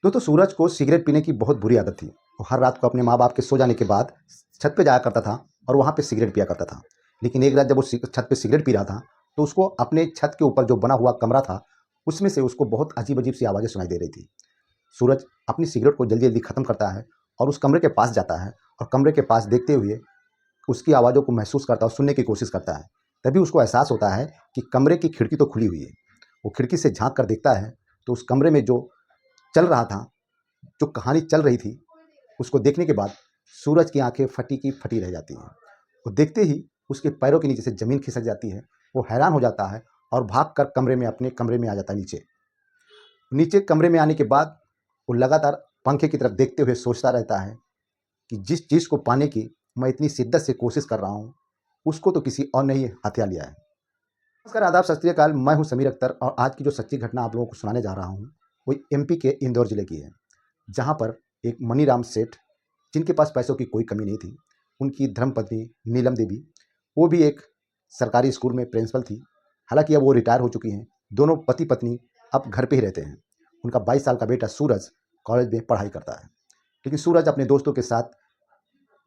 दोस्तों सूरज को सिगरेट पीने की बहुत बुरी आदत थी। वो हर रात को अपने माँ बाप के सो जाने के बाद छत पे जाया करता था और वहाँ पे सिगरेट पिया करता था। लेकिन एक रात जब वो छत पे सिगरेट पी रहा था तो उसको अपने छत के ऊपर जो बना हुआ कमरा था उसमें से उसको बहुत अजीब अजीब सी आवाज़ें सुनाई दे रही थी। सूरज अपनी सिगरेट को जल्दी जल्दी ख़त्म करता है और उस कमरे के पास जाता है और कमरे के पास देखते हुए उसकी आवाज़ों को महसूस करता है और सुनने की कोशिश करता है। तभी उसको एहसास होता है कि कमरे की खिड़की तो खुली हुई है। वो खिड़की से झांक कर देखता है तो उस कमरे में जो चल रहा था, जो कहानी चल रही थी, उसको देखने के बाद सूरज की आंखें फटी की फटी रह जाती हैं। वो देखते ही उसके पैरों के नीचे से ज़मीन खिसक जाती है। वो हैरान हो जाता है और भाग कर अपने कमरे में आ जाता है नीचे। नीचे कमरे में आने के बाद वो लगातार पंखे की तरफ देखते हुए सोचता रहता है कि जिस चीज़ को पाने की मैं इतनी शिद्दत से कोशिश कर रहा हूँ, उसको तो किसी और ने ही हथिया लिया है। नमस्कार, आदाब, सत श्री अकाल। मैं हूँ समीर अख्तर और आज की जो सच्ची घटना आप लोगों को सुनाने जा रहा हूँ, वो एमपी के इंदौर ज़िले की है। जहाँ पर एक मनीराम सेठ, जिनके पास पैसों की कोई कमी नहीं थी, उनकी धर्मपत्नी नीलम देवी, वो भी एक सरकारी स्कूल में प्रिंसिपल थी। हालांकि अब वो रिटायर हो चुकी हैं। दोनों पति पत्नी अब घर पे ही रहते हैं। उनका 22 साल का बेटा सूरज कॉलेज में पढ़ाई करता है। लेकिन सूरज अपने दोस्तों के साथ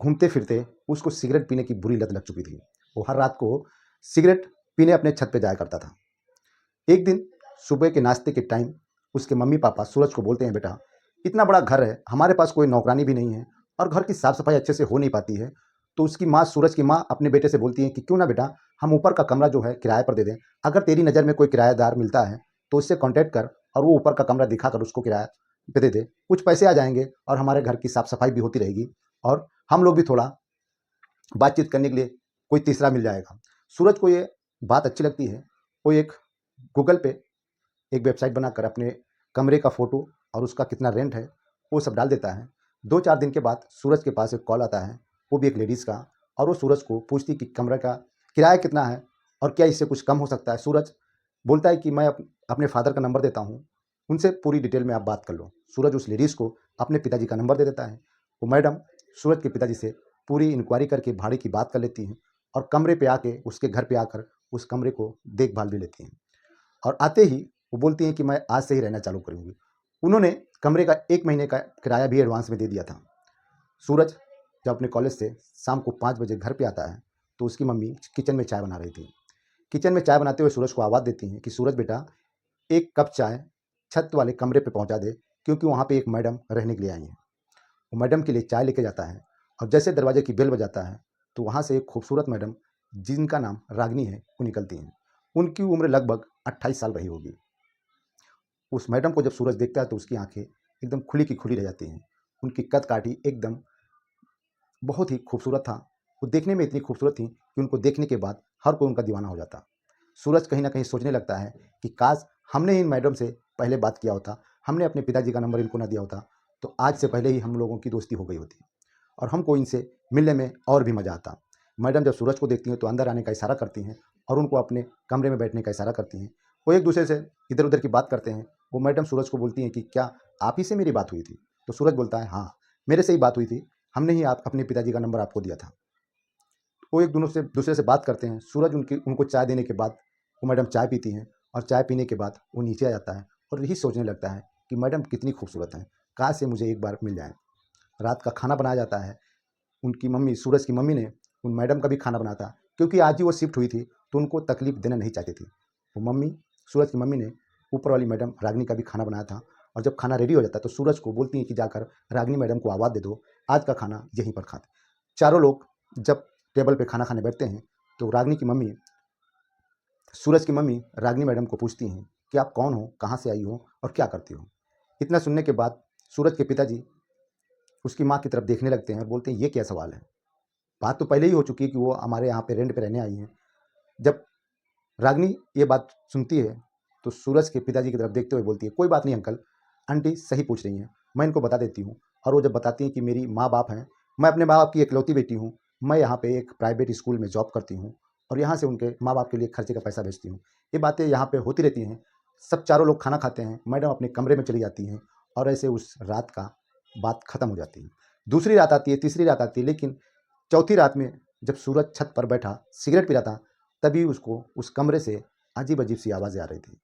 घूमते फिरते उसको सिगरेट पीने की बुरी लत लग चुकी थी। वो हर रात को सिगरेट पीने अपने छत पे जाया करता था। एक दिन सुबह के नाश्ते के टाइम उसके मम्मी पापा सूरज को बोलते हैं, बेटा इतना बड़ा घर है, हमारे पास कोई नौकरानी भी नहीं है और घर की साफ सफाई अच्छे से हो नहीं पाती है। तो उसकी माँ, सूरज की माँ, अपने बेटे से बोलती है कि क्यों ना बेटा हम ऊपर का कमरा जो है किराए पर दे दें। अगर तेरी नज़र में कोई किराएदार मिलता है तो उससे कांटेक्ट कर और वो ऊपर का कमरा दिखाकर उसको किराया पे दे दे। कुछ पैसे आ जाएंगे और हमारे घर की साफ सफाई भी होती रहेगी और हम लोग भी थोड़ा बातचीत करने के लिए कोई तीसरा मिल जाएगा। सूरज को ये बात अच्छी लगती है। वो एक गूगल पे एक वेबसाइट बनाकर अपने कमरे का फ़ोटो और उसका कितना रेंट है वो सब डाल देता है। 2-4 दिन के बाद सूरज के पास एक कॉल आता है, वो भी एक लेडीज़ का, और वो सूरज को पूछती कि कमरे का किराया कितना है और क्या इससे कुछ कम हो सकता है। सूरज बोलता है कि मैं अपने फ़ादर का नंबर देता हूँ, उनसे पूरी डिटेल में आप बात कर लो। सूरज उस लेडीज़ को अपने पिताजी का नंबर दे देता है। वो मैडम सूरज के पिताजी से पूरी इंक्वायरी करके भाड़े की बात कर लेती हैं और कमरे पे आके, उसके घर पे आकर उस कमरे को देखभाल भी लेती हैं। और आते ही वो बोलती हैं कि मैं आज से ही रहना चालू करूँगी। उन्होंने कमरे का 1 महीने का किराया भी एडवांस में दे दिया था। सूरज जब अपने कॉलेज से शाम को 5 बजे घर पे आता है तो उसकी मम्मी किचन में चाय बना रही थी। किचन में चाय बनाते हुए सूरज को आवाज़ देती हैं कि सूरज बेटा, 1 कप चाय छत वाले कमरे पे पहुँचा दे, क्योंकि वहाँ पे एक मैडम रहने के लिए आई हैं। वो मैडम के लिए चाय लेके जाता है और जैसे दरवाजे की बेल बजाता है तो वहाँ से एक खूबसूरत मैडम, जिनका नाम रागिनी है, वो निकलती हैं। उनकी उम्र लगभग 28 साल रही होगी। उस मैडम को जब सूरज देखता है तो उसकी आंखें एकदम खुली की खुली रह जाती हैं। उनकी कद-काठी एकदम बहुत ही खूबसूरत था। वो देखने में इतनी खूबसूरत थी कि उनको देखने के बाद हर कोई उनका दीवाना हो जाता। सूरज कहीं न कहीं सोचने लगता है कि काश हमने इन मैडम से पहले बात किया होता, हमने अपने पिताजी का नंबर इनको ना दिया होता, तो आज से पहले ही हम लोगों की दोस्ती हो गई होती और हमको इनसे मिलने में और भी मज़ा आता। मैडम जब सूरज को देखती हैं तो अंदर आने का इशारा करती हैं और उनको अपने कमरे में बैठने का इशारा करती हैं। वो एक-दूसरे से इधर-उधर की बात करते हैं। वो मैडम सूरज को बोलती हैं कि क्या आप ही से मेरी बात हुई थी? तो सूरज बोलता है, हाँ, मेरे से ही बात हुई थी। हमने ही आप अपने पिताजी का नंबर आपको दिया था। वो एक दोनों से दूसरे से बात करते हैं। सूरज उनको चाय देने के बाद वो मैडम चाय पीती हैं और चाय पीने के बाद वो नीचे आ जाता है और यही सोचने लगता है कि मैडम कितनी खूबसूरत हैं, काश ये मुझे एक बार मिल जाएँ। रात का खाना बनाया जाता है। उनकी मम्मी, सूरज की मम्मी ने उन मैडम का भी खाना बनाया था, क्योंकि आज ही वो शिफ्ट हुई थी तो उनको तकलीफ़ देना नहीं चाहती थी। वो मम्मी, सूरज की मम्मी ने ऊपर वाली मैडम रागिनी का भी खाना बनाया था और जब खाना रेडी हो जाता है तो सूरज को बोलती हैं कि जाकर रागिनी मैडम को आवाज़ दे दो, आज का खाना यहीं पर खाते। चारों लोग जब टेबल पे खाना खाने बैठते हैं तो रागिनी की मम्मी, सूरज की मम्मी रागिनी मैडम को पूछती हैं कि आप कौन हो, कहाँ से आई हो और क्या करती हो? इतना सुनने के बाद सूरज के पिताजी उसकी माँ की तरफ देखने लगते हैं और बोलते हैं, ये क्या सवाल है? बात तो पहले ही हो चुकी है कि वो हमारे यहाँ पे रेंट पे रहने आई हैं। जब रागिनी ये बात सुनती है तो सूरज के पिताजी की तरफ देखते हुए बोलती है, कोई बात नहीं अंकल, आंटी सही पूछ रही हैं, मैं इनको बता देती हूँ। और वो जब बताती हैं कि मेरी माँ-बाप हैं, मैं अपने माँ-बाप की इकलौती बेटी हूँ, मैं यहाँ पे एक प्राइवेट स्कूल में जॉब करती हूँ और यहाँ से उनके माँ-बाप के लिए खर्चे का पैसा भेजती हूँ। ये बातें यहाँ पे होती रहती हैं। सब चारों लोग खाना खाते हैं, मैडम अपने कमरे में चली जाती हैं और ऐसे उस रात का बात खत्म हो जाती है। दूसरी रात आती है, तीसरी रात आती है, लेकिन चौथी रात में जब सूरज छत पर बैठा सिगरेट पी रहा था, तभी उसको उस कमरे से अजीब-अजीब सी आवाज़ें आ रही थी।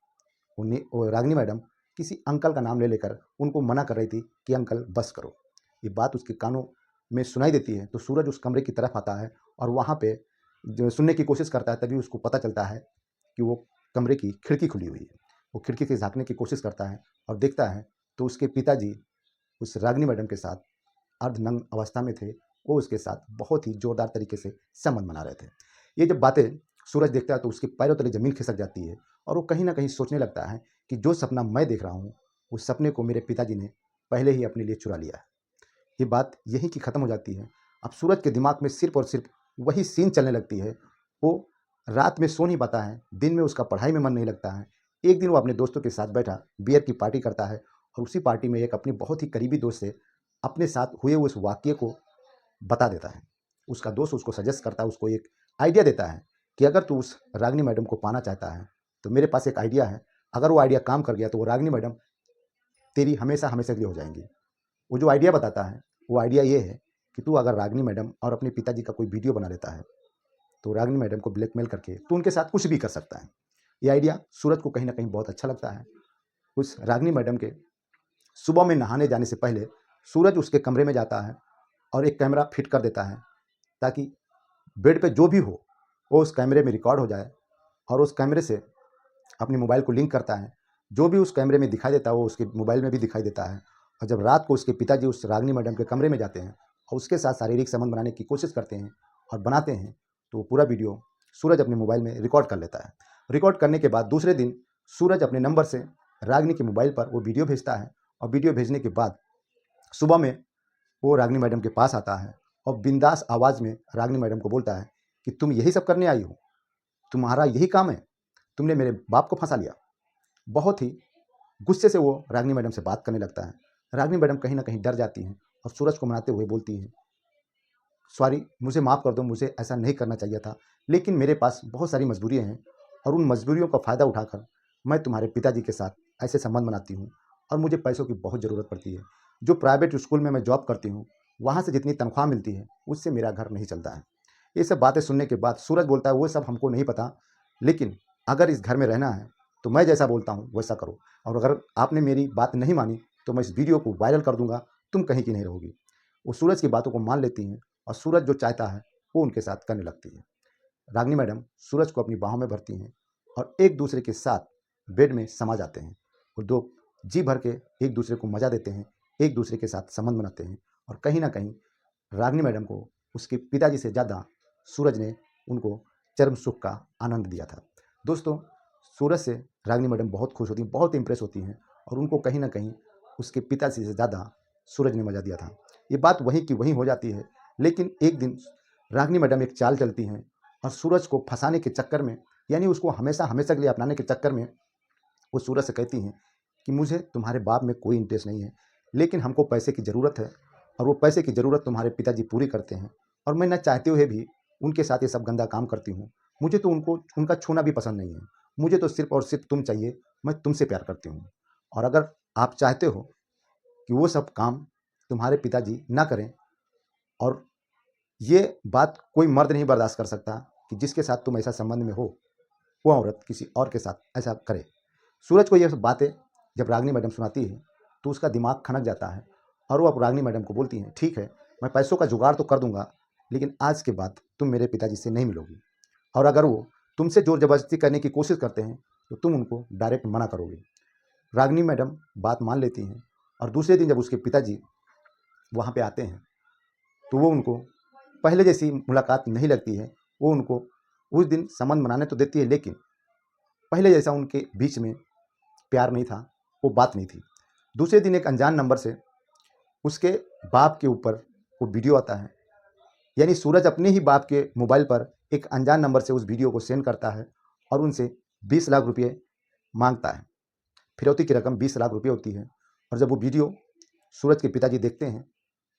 वो रागिनी मैडम किसी अंकल का नाम ले लेकर उनको मना कर रही थी कि अंकल बस करो। ये बात उसके कानों में सुनाई देती है तो सूरज उस कमरे की तरफ आता है और वहाँ पे जो सुनने की कोशिश करता है, तभी उसको पता चलता है कि वो कमरे की खिड़की खुली हुई है। वो खिड़की से झाँकने की कोशिश करता है और देखता है तो उसके पिताजी उस रागिनी मैडम के साथ अर्धनग्न अवस्था में थे। वो उसके साथ बहुत ही ज़ोरदार तरीके से संबंध बना रहे थे। ये जब बातें सूरज देखता है तो उसके पैरों तले ज़मीन खिसक जाती है और वो कहीं न कहीं सोचने लगता है कि जो सपना मैं देख रहा हूँ, उस सपने को मेरे पिताजी ने पहले ही अपने लिए चुरा लिया है। ये बात यहीं की ख़त्म हो जाती है। अब सूरज के दिमाग में सिर्फ़ और सिर्फ़ वही सीन चलने लगती है। वो रात में सो नहीं पाता है, दिन में उसका पढ़ाई में मन नहीं लगता है। एक दिन वो अपने दोस्तों के साथ बैठा बियर की पार्टी करता है और उसी पार्टी में एक अपनी बहुत ही करीबी दोस्त से अपने साथ हुए उस वाक़ये को बता देता है। उसका दोस्त उसको सजेस्ट करता है, उसको एक आइडिया देता है कि अगर तू उस रागिनी मैडम को पाना चाहता है, तो मेरे पास एक आइडिया है। अगर वो आइडिया काम कर गया तो वो रागिनी मैडम तेरी हमेशा हमेशा के लिए हो जाएँगी। वो जो आइडिया बताता है, वो आइडिया ये है कि तू अगर रागिनी मैडम और अपने पिताजी का कोई वीडियो बना लेता है, तो रागिनी मैडम को ब्लैकमेल करके तू उनके साथ कुछ भी कर सकता है। ये आइडिया सूरज को कहीं न कहीं बहुत अच्छा लगता है। उस रागिनी मैडम के सुबह में नहाने जाने से पहले सूरज उसके कमरे में जाता है और एक कैमरा फिट कर देता है, ताकि बेड पे जो भी हो, वो उस कैमरे में रिकॉर्ड हो जाए और उस कैमरे से अपने मोबाइल को लिंक करता है। जो भी उस कैमरे में दिखाई देता है, वो उसके मोबाइल में भी दिखाई देता है। और जब रात को उसके पिताजी उस रागिनी मैडम के कमरे में जाते हैं और उसके साथ शारीरिक संबंध बनाने की कोशिश करते हैं और बनाते हैं, तो वो पूरा वीडियो सूरज अपने मोबाइल में रिकॉर्ड कर लेता है। रिकॉर्ड करने के बाद दूसरे दिन सूरज अपने नंबर से रागिनी के मोबाइल पर वो वीडियो भेजता है और वीडियो भेजने के बाद सुबह में वो रागिनी मैडम के पास आता है और बिंदास आवाज़ में रागिनी मैडम को बोलता है कि तुम यही सब करने आई हो? तुम्हारा यही काम है? तुमने मेरे बाप को फँसा लिया। बहुत ही गुस्से से वो रागिनी मैडम से बात करने लगता है। रागिनी मैडम कहीं न कहीं डर जाती हैं और सूरज को मनाते हुए बोलती हैं, सॉरी, मुझे माफ़ कर दो, मुझे ऐसा नहीं करना चाहिए था, लेकिन मेरे पास बहुत सारी मजबूरियाँ हैं और उन मजबूरियों का फ़ायदा उठाकर मैं तुम्हारे पिताजी के साथ ऐसे संबंध बनाती हूँ और मुझे पैसों की बहुत ज़रूरत पड़ती है। जो प्राइवेट स्कूल में मैं जॉब करती हूँ, वहाँ से जितनी तनख्वाह मिलती है, उससे मेरा घर नहीं चलता है। ये सब बातें सुनने के बाद सूरज बोलता है, वो सब हमको नहीं पता, लेकिन अगर इस घर में रहना है, तो मैं जैसा बोलता हूँ वैसा करो और अगर आपने मेरी बात नहीं मानी, तो मैं इस वीडियो को वायरल कर दूँगा, तुम कहीं की नहीं रहोगी। वो सूरज की बातों को मान लेती हैं और सूरज जो चाहता है, वो उनके साथ करने लगती है। रागिनी मैडम सूरज को अपनी बाहों में भरती हैं और एक दूसरे के साथ बेड में समा जाते हैं। वो दो जी भर के एक दूसरे को मज़ा देते हैं, एक दूसरे के साथ संबंध बनाते हैं और कहीं न कहीं रागिनी मैडम को उसके पिताजी से ज़्यादा सूरज ने उनको चरम सुख का आनंद दिया था। दोस्तों, सूरज से रागिनी मैडम बहुत खुश होती हैं, बहुत इम्प्रेस होती हैं और उनको कहीं न कहीं उसके पिताजी से ज़्यादा सूरज ने मज़ा दिया था। ये बात वहीं की वहीं हो जाती है, लेकिन एक दिन रागिनी मैडम एक चाल चलती हैं और सूरज को फँसाने के चक्कर में, यानी उसको हमेशा हमेशा के लिए अपनाने के चक्कर में, वो सूरज से कहती हैं कि मुझे तुम्हारे बाप में कोई इंटरेस्ट नहीं है, लेकिन हमको पैसे की ज़रूरत है और वो पैसे की ज़रूरत तुम्हारे पिताजी पूरी करते हैं और मैं ना चाहते हुए भी उनके साथ ये सब गंदा काम करती हूँ। मुझे तो उनको उनका छूना भी पसंद नहीं है। मुझे तो सिर्फ़ और सिर्फ़ तुम चाहिए, मैं तुमसे प्यार करती हूँ और अगर आप चाहते हो कि वो सब काम तुम्हारे पिताजी ना करें, और ये बात कोई मर्द नहीं बर्दाश्त कर सकता कि जिसके साथ तुम ऐसा संबंध में हो, वो औरत किसी और के साथ ऐसा करे। सूरज को ये सब बातें जब रागिनी मैडम सुनाती है, तो उसका दिमाग खनक जाता है और वो अब रागिनी मैडम को बोलती हैं, ठीक है, मैं पैसों का जुगाड़ तो कर दूंगा, लेकिन आज के बाद तुम मेरे पिताजी से नहीं मिलोगी और अगर वो तुमसे जोर जबरदस्ती करने की कोशिश करते हैं, तो तुम उनको डायरेक्ट मना करोगे। रागिनी मैडम बात मान लेती हैं और दूसरे दिन जब उसके पिताजी वहाँ पे आते हैं, तो वो उनको पहले जैसी मुलाकात नहीं लगती है। वो उनको उस दिन संबंध बनाने तो देती है, लेकिन पहले जैसा उनके बीच में प्यार नहीं था, वो बात नहीं थी। दूसरे दिन एक अनजान नंबर से उसके बाप के ऊपर वो वीडियो आता है, यानी सूरज अपने ही बाप के मोबाइल पर एक अनजान नंबर से उस वीडियो को सेंड करता है और उनसे 20 लाख रुपये मांगता है। फिरौती की रकम 20 लाख रुपये होती है और जब वो वीडियो सूरज के पिताजी देखते हैं,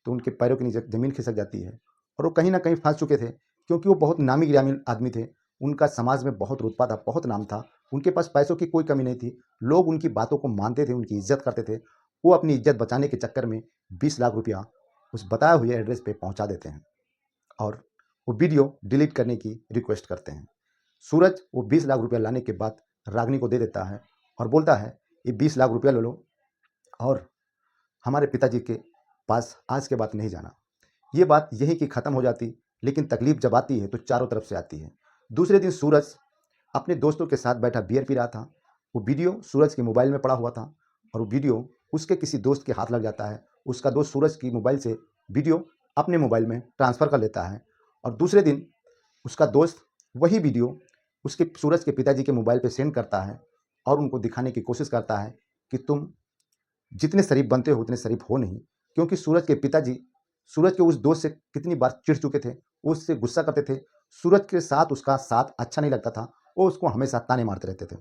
तो उनके पैरों के नीचे ज़मीन खिसक जाती है और वो कहीं न कहीं फँस चुके थे, क्योंकि वो बहुत नामी-गिरामी आदमी थे। उनका समाज में बहुत रुतबा था, बहुत नाम था। उनके पास पैसों की कोई कमी नहीं थी। लोग उनकी बातों को मानते थे, उनकी इज़्ज़त करते थे। वो अपनी इज़्ज़त बचाने के चक्कर में 20 लाख रुपया उस बताए हुए एड्रेस पे पहुँचा देते हैं और वो वीडियो डिलीट करने की रिक्वेस्ट करते हैं। सूरज वो 20 लाख रुपया लाने के बाद रागिनी को दे देता है और बोलता है ये 20 लाख रुपया ले लो और हमारे पिताजी के पास आज के बाद नहीं जाना। ये बात यही कि ख़त्म हो जाती, लेकिन तकलीफ़ जब आती है तो चारों तरफ से आती है। दूसरे दिन सूरज अपने दोस्तों के साथ बैठा बियर पी रहा था। वो वीडियो सूरज के मोबाइल में पड़ा हुआ था और वो वीडियो उसके किसी दोस्त के हाथ लग जाता है। उसका दोस्त सूरज की मोबाइल से वीडियो अपने मोबाइल में ट्रांसफ़र कर लेता है और दूसरे दिन उसका दोस्त वही वीडियो उसके सूरज के पिताजी के मोबाइल पे सेंड करता है और उनको दिखाने की कोशिश करता है कि तुम जितने शरीफ बनते हो उतने शरीफ हो नहीं। क्योंकि सूरज के पिताजी सूरज के उस दोस्त से कितनी बार चिढ़ चुके थे, वो उससे गुस्सा करते थे। सूरज के साथ उसका साथ अच्छा नहीं लगता था, वो उसको हमेशा ताने मारते रहते थे।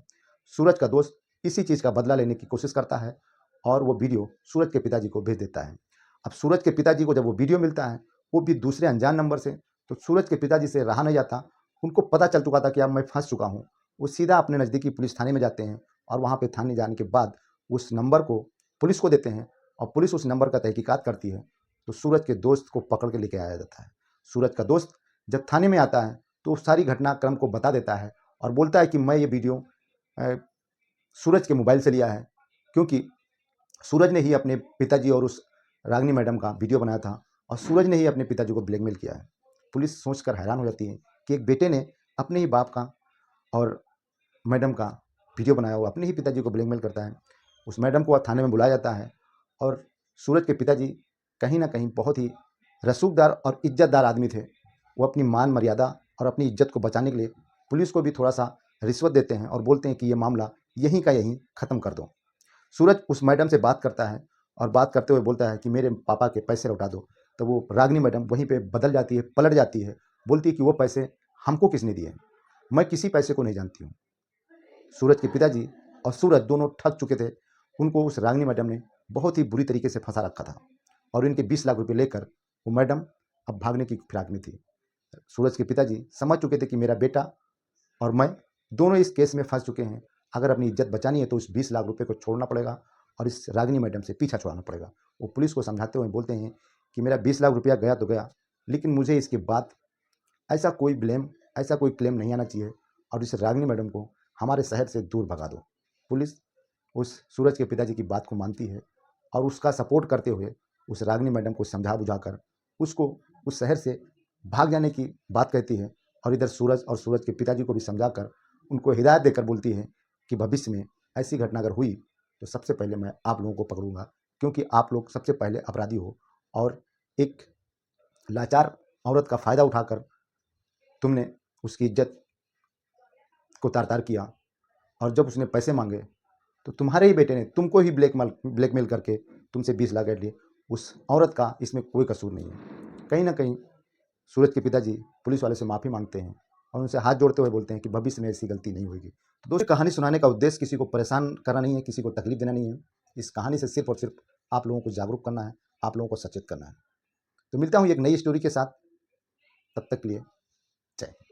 सूरज का दोस्त इसी चीज़ का बदला लेने की कोशिश करता है और वो वीडियो सूरज के पिताजी को भेज देता है। अब सूरज के पिताजी को जब वो वीडियो मिलता है, वो भी दूसरे अनजान नंबर से, तो सूरज के पिताजी से रहा नहीं जाता। उनको पता चल चुका था कि अब मैं फँस चुका हूँ। वो सीधा अपने नज़दीकी पुलिस थाने में जाते हैं और वहाँ पे थाने जाने के बाद उस नंबर को पुलिस को देते हैं और पुलिस उस नंबर का तहकीकात करती है। तो सूरज के दोस्त को पकड़ के लेके आया जाता है। सूरज का दोस्त जब थाने में आता है तो उस सारी घटनाक्रम को बता देता है और बोलता है कि मैं ये वीडियो अ, सूरज के मोबाइल से लिया है, क्योंकि सूरज ने ही अपने पिताजी और उस रागिनी मैडम का वीडियो बनाया था और सूरज ने ही अपने पिताजी को ब्लैकमेल किया है। पुलिस सोचकर हैरान हो जाती है कि एक बेटे ने अपने ही बाप का और मैडम का वीडियो बनाया हुआ अपने ही पिताजी को ब्लैकमेल करता है। उस मैडम को थाने में बुलाया जाता है और सूरज के पिताजी कहीं न कहीं बहुत ही रसूखदार और इज़्ज़तदार आदमी थे। वो अपनी मान मर्यादा और अपनी इज़्ज़त को बचाने के लिए पुलिस को भी थोड़ा-सा रिश्वत देते हैं और बोलते हैं कि ये मामला यहीं का यहीं ख़त्म कर दो। सूरज उस मैडम से बात करता है और बात करते हुए बोलता है कि मेरे पापा के पैसे लौटा दो। तो वो रागिनी मैडम वहीं पे बदल जाती है, पलट जाती है, बोलती है कि वो पैसे हमको किसने दिए? मैं किसी पैसे को नहीं जानती हूँ। सूरज के पिताजी और सूरज दोनों ठग चुके थे। उनको उस रागिनी मैडम ने बहुत ही बुरी तरीके से फँसा रखा था और इनके 20 लाख रुपए लेकर वो मैडम अब भागने की फिराक में थी। सूरज के पिताजी समझ चुके थे कि मेरा बेटा और मैं दोनों इस केस में फँस चुके हैं। अगर अपनी इज़्ज़त बचानी है तो उस 20 लाख रुपए को छोड़ना पड़ेगा और इस रागिनी मैडम से पीछा छुड़ाना पड़ेगा। वो पुलिस को समझाते हुए बोलते हैं कि मेरा 20 लाख रुपया गया तो गया, लेकिन मुझे इसके बाद ऐसा कोई क्लेम नहीं आना चाहिए और इस रागिनी मैडम को हमारे शहर से दूर भगा दो। पुलिस उस सूरज के पिताजी की बात को मानती है और उसका सपोर्ट करते हुए उस रागिनी मैडम को समझा बुझाकर उसको उस शहर से भाग जाने की बात कहती है और इधर सूरज और सूरज के पिताजी को भी समझाकर उनको हिदायत देकर बोलती है कि भविष्य में ऐसी घटना अगर हुई तो सबसे पहले मैं आप लोगों को पकड़ूंगा, क्योंकि आप लोग सबसे पहले अपराधी हो और एक लाचार औरत का फ़ायदा उठाकर तुमने उसकी इज्जत को तार-तार किया और जब उसने पैसे मांगे तो तुम्हारे ही बेटे ने तुमको ही ब्लैकमेल करके तुमसे 20 लाख ऐंठ लिए। उस औरत का इसमें कोई कसूर नहीं है। कहीं न कहीं सूरज के पिताजी पुलिस वाले से माफ़ी माँगते हैं और उनसे हाथ जोड़ते हुए बोलते हैं कि भविष्य में ऐसी गलती नहीं होगी। तो दोस्तों, कहानी सुनाने का उद्देश्य किसी को परेशान करना नहीं है, किसी को तकलीफ़ देना नहीं है। इस कहानी से सिर्फ़ और सिर्फ़ आप लोगों को जागरूक करना है, आप लोगों को सचेत करना है। तो मिलता हूँ एक नई स्टोरी के साथ, तब तक के लिए जय हिंद।